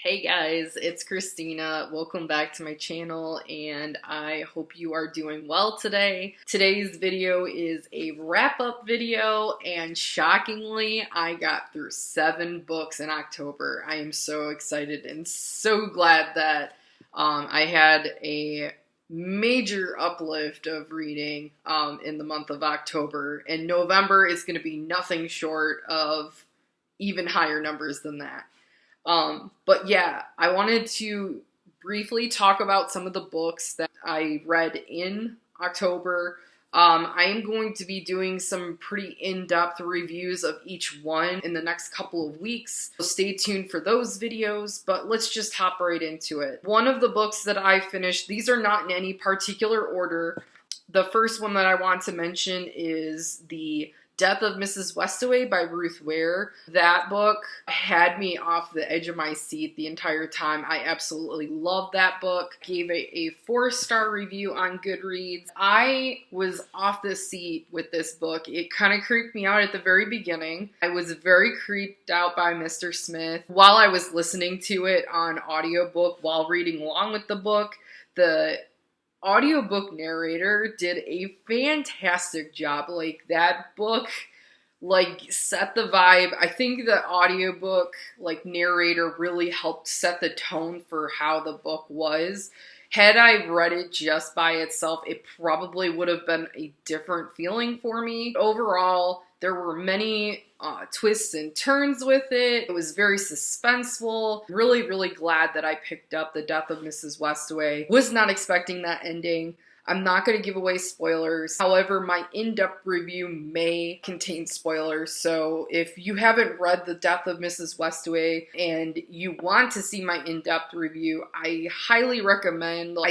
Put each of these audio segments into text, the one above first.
Hey guys, it's Christina. Welcome back to my channel and I hope you are doing well today. Today's video is a wrap-up video and shockingly, I got through 7 books in October. I am so excited and so glad that I had a major uplift of reading in the month of October, and November is going to be nothing short of even higher numbers than that. But yeah, I wanted to briefly talk about some of the books that I read in October. I am going to be doing some pretty in-depth reviews of each one in the next couple of weeks, so stay tuned for those videos, but let's just hop right into it. One of the books that I finished, these are not in any particular order. The first one that I want to mention is The Death of Mrs. Westaway by Ruth Ware. That book had me off the edge of my seat the entire time. I absolutely loved that book. Gave it a 4-star review on Goodreads. I was off the seat with this book. It kind of creeped me out at the very beginning. I was very creeped out by Mr. Smith while I was listening to it on audiobook while reading along with the book. The audiobook narrator did a fantastic job. Like, that book set the vibe. I think the audiobook narrator really helped set the tone for how the book was. Had I read it just by itself, it probably would have been a different feeling for me. Overall, there were many twists and turns with it. It was very suspenseful. Really, really glad that I picked up The Death of Mrs. Westaway. Was not expecting that ending. I'm not going to give away spoilers. However, my in-depth review may contain spoilers, so if you haven't read The Death of Mrs. Westaway and you want to see my in-depth review, I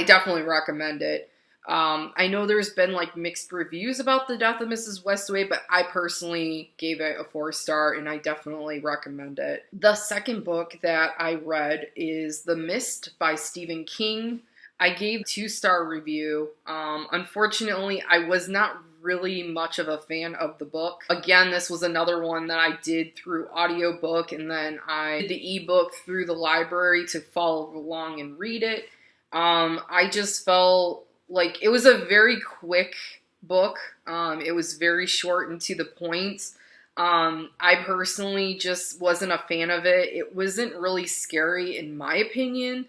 definitely recommend it. I know there's been mixed reviews about The Death of Mrs. Westaway, but I personally gave it a 4-star and I definitely recommend it. The second book that I read is The Mist by Stephen King. I gave a 2-star review. Unfortunately, I was not really much of a fan of the book. Again, this was another one that I did through audiobook, and then I did the ebook through the library to follow along and read it. I just felt like it was a very quick book. It was very short and to the point. I personally just wasn't a fan of it. It wasn't really scary in my opinion.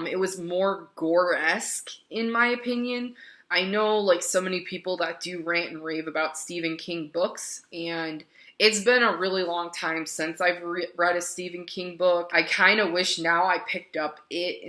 It was more gore-esque in my opinion. I know so many people that do rant and rave about Stephen King books, and it's been a really long time since I've read a Stephen King book. I kind of wish now I picked up it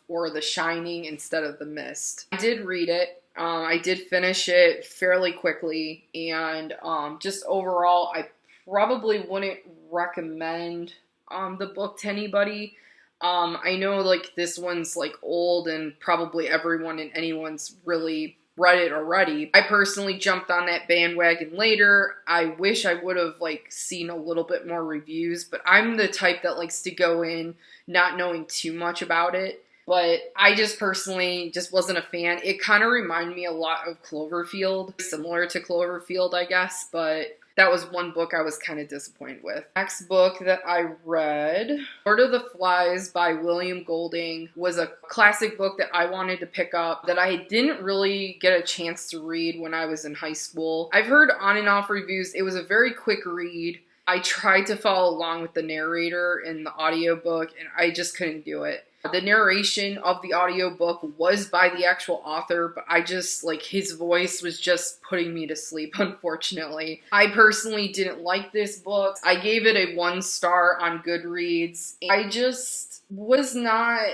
or The Shining instead of The Mist. I did read it. I did finish it fairly quickly, and just overall, I probably wouldn't recommend the book to anybody. I know this one's old and probably everyone and anyone's really read it already. I personally jumped on that bandwagon later. I wish I would have seen a little bit more reviews, but I'm the type that likes to go in not knowing too much about it. But I just personally just wasn't a fan. It kind of reminded me a lot of Cloverfield, similar to Cloverfield, I guess, but that was one book I was kind of disappointed with. Next book that I read, Lord of the Flies by William Golding, was a classic book that I wanted to pick up that I didn't really get a chance to read when I was in high school. I've heard on and off reviews. It was a very quick read. I tried to follow along with the narrator in the audiobook and I just couldn't do it. The narration of the audiobook was by the actual author, but I just, his voice was just putting me to sleep, unfortunately. I personally didn't like this book. I gave it a 1-star on Goodreads. I just was not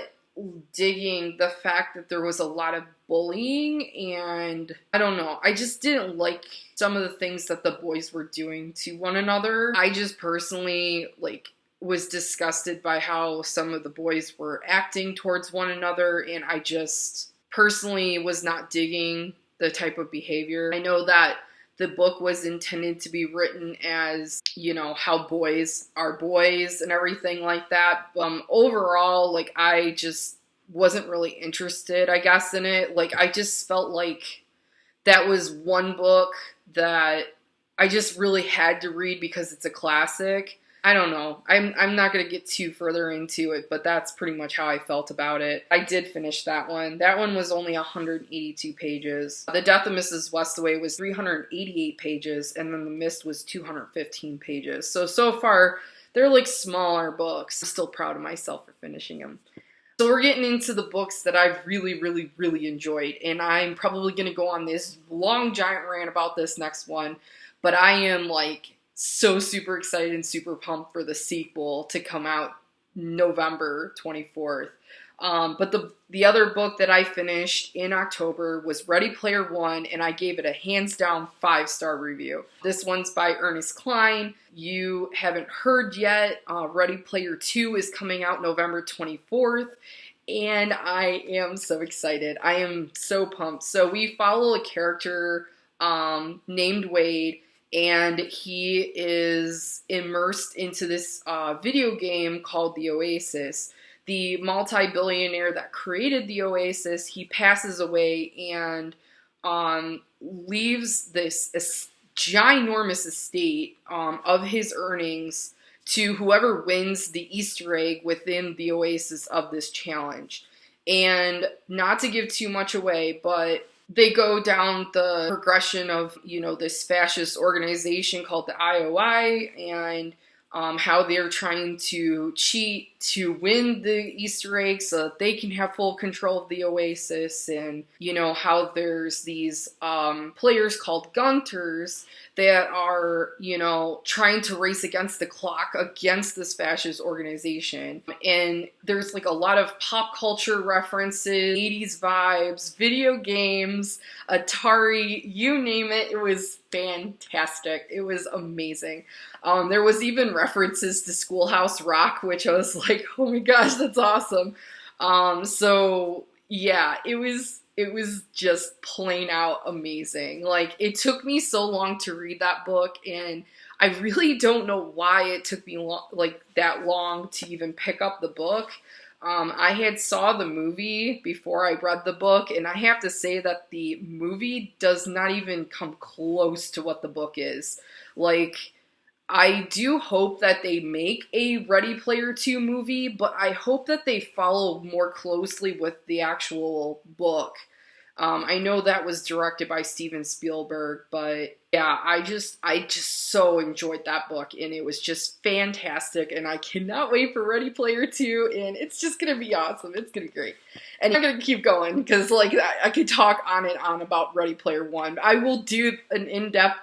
digging the fact that there was a lot of bullying, and I don't know, I just didn't like some of the things that the boys were doing to one another. I just personally, was disgusted by how some of the boys were acting towards one another, and I just personally was not digging the type of behavior. I know that the book was intended to be written as, how boys are boys and everything like that. Overall, I just wasn't really interested, I guess, in it. I just felt like that was one book that I just really had to read because it's a classic. I don't know. I'm not going to get too further into it, but that's pretty much how I felt about it. I did finish that one. That one was only 182 pages. The Death of Mrs. Westaway was 388 pages, and then The Mist was 215 pages. So far, they're like smaller books. I'm still proud of myself for finishing them. So we're getting into the books that I've really, really, really enjoyed, and I'm probably going to go on this long giant rant about this next one, but I am like so super excited and super pumped for the sequel to come out November 24th. But the other book that I finished in October was Ready Player One, and I gave it a hands down 5-star review. This one's by Ernest Cline. You haven't heard yet, Ready Player Two is coming out November 24th, and I am so excited. I am so pumped. So we follow a character named Wade, and he is immersed into this video game called The Oasis. The multi-billionaire that created the Oasis, he passes away and leaves this ginormous estate of his earnings to whoever wins the Easter egg within the Oasis of this challenge. And not to give too much away, but they go down the progression of, you know, this fascist organization called the IOI, and how they're trying to cheat to win the Easter egg so that they can have full control of the Oasis, and, you know, how there's these players called Gunters that are, you know, trying to race against the clock against this fascist organization. And there's like a lot of pop culture references, 80s vibes, video games, Atari, you name it. It was fantastic. It was amazing. There was even references to Schoolhouse Rock, which I was like, oh my gosh, that's awesome. So yeah, it was just plain out amazing. Like, it took me so long to read that book, and I really don't know why it took me that long to even pick up the book. I had saw the movie before I read the book, and I have to say that the movie does not even come close to what the book is. Like, I do hope that they make a Ready Player 2 movie, but I hope that they follow more closely with the actual book. I know that was directed by Steven Spielberg, but yeah, I just so enjoyed that book, and it was just fantastic, and I cannot wait for Ready Player 2, and it's just gonna be awesome. It's gonna be great. And I'm gonna keep going, because like I could talk on and on about Ready Player 1. I will do an in-depth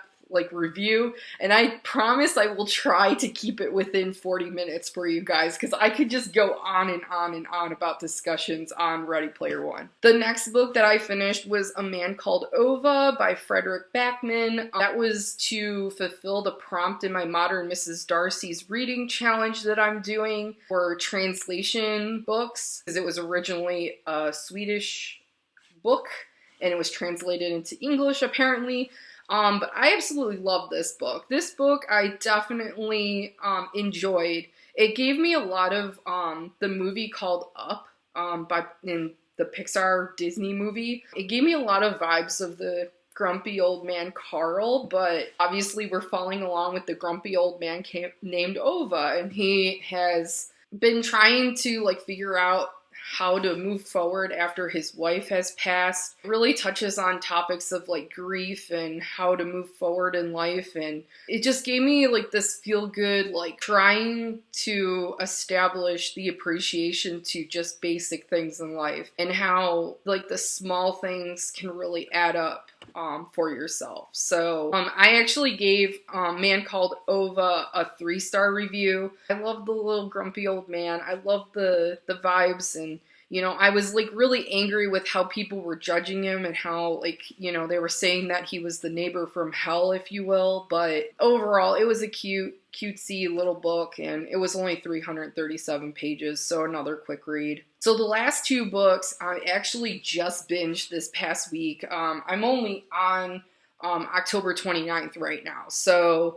review, and I promise I will try to keep it within 40 minutes for you guys, because I could just go on and on and on about discussions on Ready Player One. The next book that I finished was A Man Called Ova by Fredrik Backman. That was to fulfill the prompt in my Modern Mrs. Darcy's reading challenge that I'm doing for translation books, because it was originally a Swedish book and it was translated into English apparently. But I absolutely love this book. This book I definitely enjoyed. It gave me a lot of the movie called Up in the Pixar Disney movie. It gave me a lot of vibes of the grumpy old man Carl, but obviously we're following along with the grumpy old man named Ova, and he has been trying to figure out how to move forward after his wife has passed. It really touches on topics of grief and how to move forward in life, and it just gave me this feel good, trying to establish the appreciation to just basic things in life, and how the small things can really add up for yourself. So I actually gave Man Called Ova a 3-star review. I love the little grumpy old man. I love the vibes, and I was really angry with how people were judging him, and how they were saying that he was the neighbor from hell, if you will. But overall, it was a cutesy little book, and it was only 337 pages, so another quick read. So the last 2 books I actually just binged this past week. I'm only on October 29th right now. So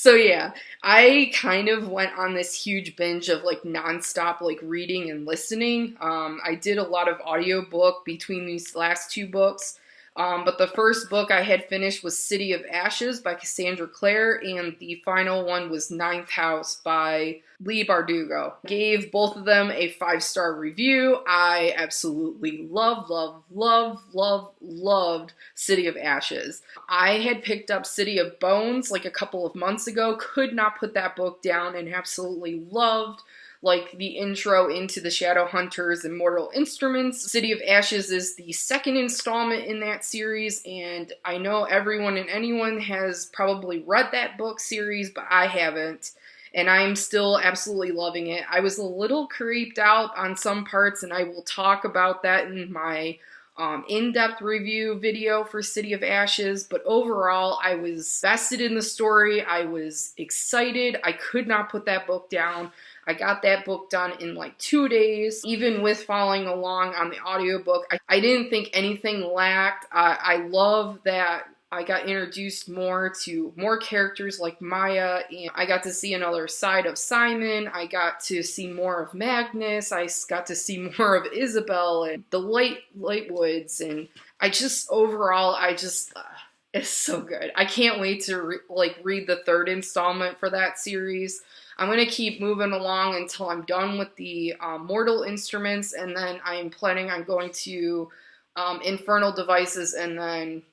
yeah, I kind of went on this huge binge of nonstop reading and listening. I did a lot of audiobook between these last 2 books. But the first book I had finished was City of Ashes by Cassandra Clare, and the final one was Ninth House by Leigh Bardugo. Gave both of them a 5-star review. I absolutely loved City of Ashes. I had picked up City of Bones like a couple of months ago, could not put that book down, and absolutely loved like the intro into the Shadowhunters and Mortal Instruments. City of Ashes is the second installment in that series, and I know everyone and anyone has probably read that book series, but I haven't. And I'm still absolutely loving it. I was a little creeped out on some parts, and I will talk about that in my in-depth review video for City of Ashes, but overall I was vested in the story. I was excited. I could not put that book down. I got that book done in like 2 days, even with following along on the audiobook. I didn't think anything lacked. I love that I got introduced more to more characters like Maya, and I got to see another side of Simon. I got to see more of Magnus. I got to see more of Isabel and the Lightwoods, and overall, it's so good. I can't wait to read the third installment for that series. I'm going to keep moving along until I'm done with the Mortal Instruments, and then I'm planning on going to Infernal Devices, and then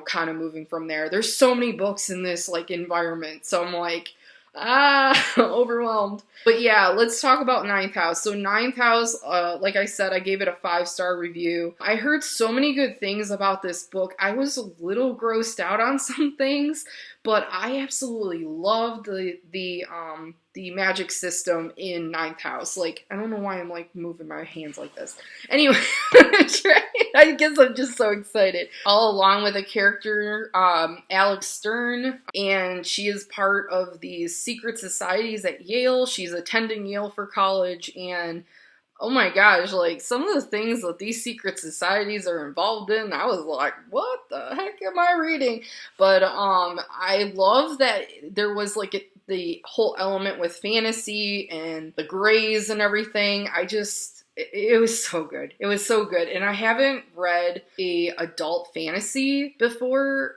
kind of moving from there. There's so many books in this environment, so I'm like, overwhelmed. But yeah, let's talk about Ninth House. So Ninth House, like I said, I gave it a 5-star review. I heard so many good things about this book. I was a little grossed out on some things, but I absolutely loved the magic system in Ninth House. I don't know why I'm moving my hands like this. Anyway, I guess I'm just so excited. All along with a character, Alex Stern, and she is part of these secret societies at Yale. She's attending Yale for college, and oh my gosh, some of the things that these secret societies are involved in, I was like, what the heck am I reading? But I love that there was the whole element with fantasy and the grays and everything. It was so good. It was so good. And I haven't read a adult fantasy before.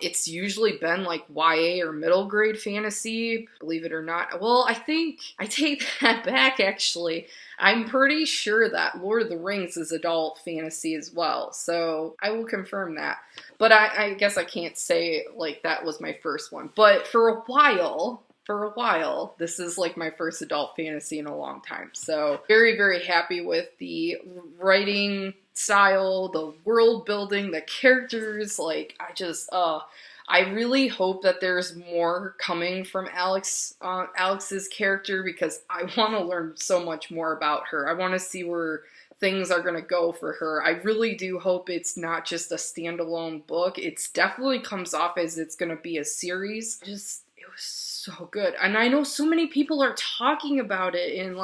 It's usually been YA or middle grade fantasy, believe it or not. Well, I think I take that back, actually. I'm pretty sure that Lord of the Rings is adult fantasy as well, so I will confirm that. But I guess I can't say that was my first one. But for a while, this is my first adult fantasy in a long time. So very, very happy with the writing style, the world building, the characters. I really hope that there's more coming from Alex's character, because I want to learn so much more about her. I want to see where things are going to go for her. I really do hope it's not just a standalone book. It definitely comes off as it's going to be a series. It was so good. And I know so many people are talking about it, and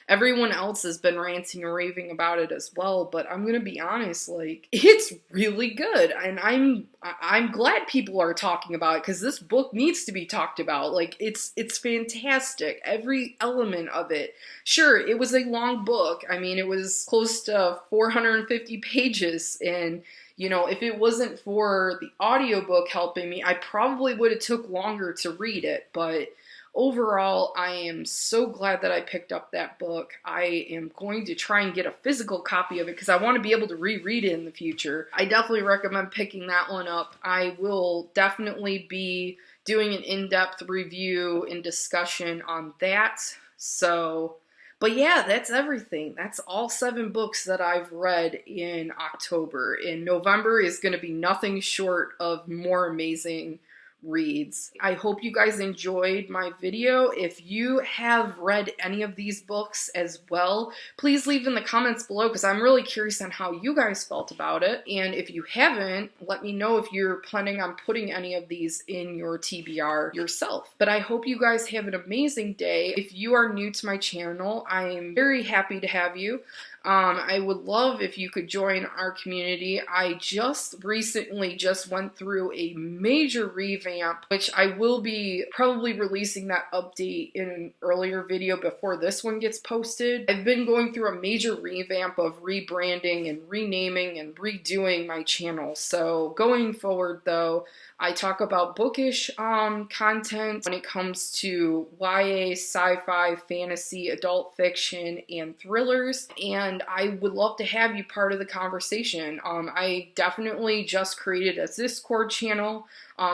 everyone else has been ranting and raving about it as well, but I'm gonna be honest, it's really good, and I'm glad people are talking about it, because this book needs to be talked about. It's fantastic, every element of it. Sure, it was a long book. I mean, it was close to 450 pages, and if it wasn't for the audiobook helping me, I probably would have took longer to read it, but overall, I am so glad that I picked up that book. I am going to try and get a physical copy of it because I want to be able to reread it in the future. I definitely recommend picking that one up. I will definitely be doing an in-depth review and discussion on that. But yeah, that's everything. That's all 7 books that I've read in October. And November is going to be nothing short of more amazing reads. I hope you guys enjoyed my video. If you have read any of these books as well, please leave in the comments below, because I'm really curious on how you guys felt about it. And if you haven't, let me know if you're planning on putting any of these in your TBR yourself. But I hope you guys have an amazing day. If you are new to my channel, I'm very happy to have you. I would love if you could join our community. I just recently went through a major revamp revamp, which I will be probably releasing that update in an earlier video before this one gets posted. I've been going through a major revamp of rebranding and renaming and redoing my channel. So going forward though, I talk about bookish content when it comes to YA, sci-fi, fantasy, adult fiction, and thrillers, and I would love to have you part of the conversation. I definitely just created a Discord channel,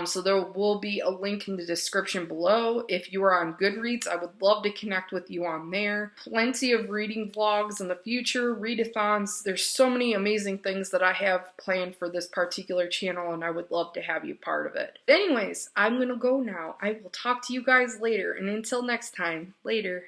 so there will be a link in the description below. If you are on Goodreads, I would love to connect with you on there. Plenty of reading vlogs in the future, readathons. There's so many amazing things that I have planned for this particular channel, and I would love to have you part of it. Anyways, I'm gonna go now. I will talk to you guys later, and until next time, later.